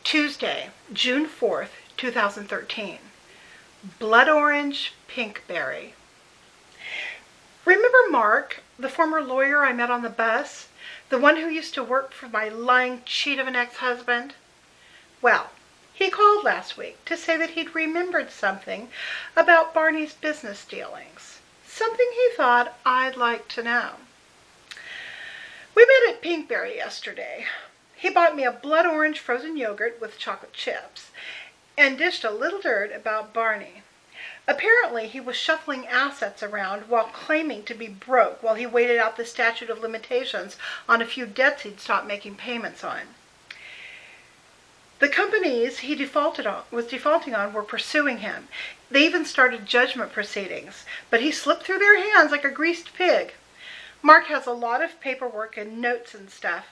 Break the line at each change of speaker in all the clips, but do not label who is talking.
Tuesday, June 4th, 2013. Blood orange Pinkberry. Remember Mark, the former lawyer I met on the bus? The one who used to work for my lying cheat of an ex-husband? Well, he called last week to say that he'd remembered something about Barney's business dealings. Something he thought I'd like to know. We met at Pinkberry yesterday. He bought me a blood orange frozen yogurt with chocolate chips and dished a little dirt about Barney. Apparently, he was shuffling assets around while claiming to be broke while he waited out the statute of limitations on a few debts he'd stopped making payments on. The companies he was defaulting on were pursuing him. They even started judgment proceedings, but he slipped through their hands like a greased pig. Mark has a lot of paperwork and notes and stuff.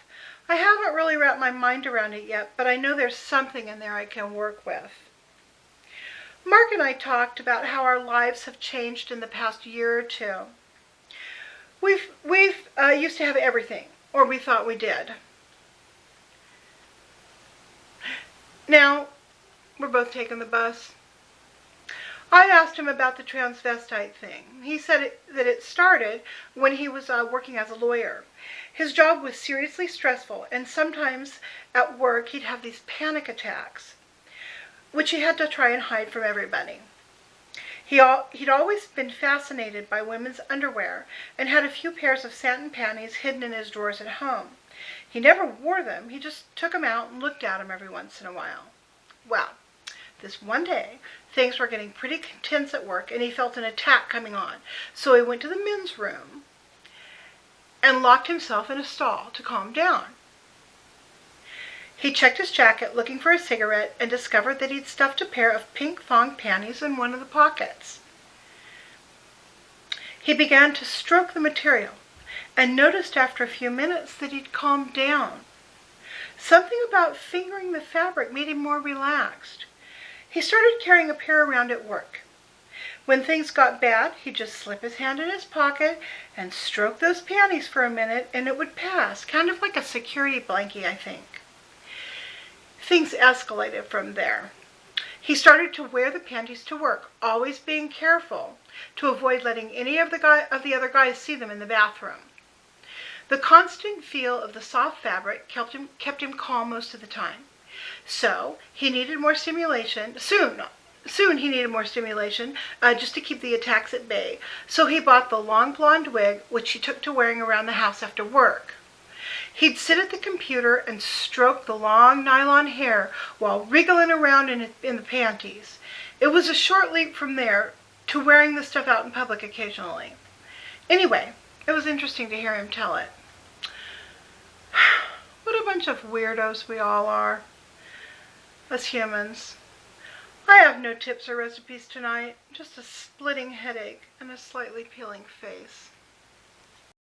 I haven't really wrapped my mind around it yet, but I know there's something in there I can work with. Mark and I talked about how our lives have changed in the past year or two. We've used to have everything, or we thought we did. Now, we're both taking the bus. I asked him about the transvestite thing. He said that it started when he was working as a lawyer. His job was seriously stressful, and sometimes at work he'd have these panic attacks, which he had to try and hide from everybody. He'd always been fascinated by women's underwear and had a few pairs of satin panties hidden in his drawers at home. He never wore them, he just took them out and looked at them every once in a while. Well, this one day, things were getting pretty tense at work and he felt an attack coming on. So he went to the men's room and locked himself in a stall to calm down. He checked his jacket looking for a cigarette and discovered that he'd stuffed a pair of pink thong panties in one of the pockets. He began to stroke the material and noticed after a few minutes that he'd calmed down. Something about fingering the fabric made him more relaxed. He started carrying a pair around at work. When things got bad, he'd just slip his hand in his pocket and stroke those panties for a minute and it would pass, kind of like a security blankie, I think. Things escalated from there. He started to wear the panties to work, always being careful to avoid letting any of the other guys see them in the bathroom. The constant feel of the soft fabric kept him calm most of the time. So he needed more stimulation. Soon he needed more stimulation just to keep the attacks at bay. So he bought the long blonde wig, which he took to wearing around the house after work. He'd sit at the computer and stroke the long nylon hair while wriggling around in the panties. It was a short leap from there to wearing the stuff out in public occasionally. Anyway, it was interesting to hear him tell it. What a bunch of weirdos we all are, as humans. I have no tips or recipes tonight, just a splitting headache and a slightly peeling face.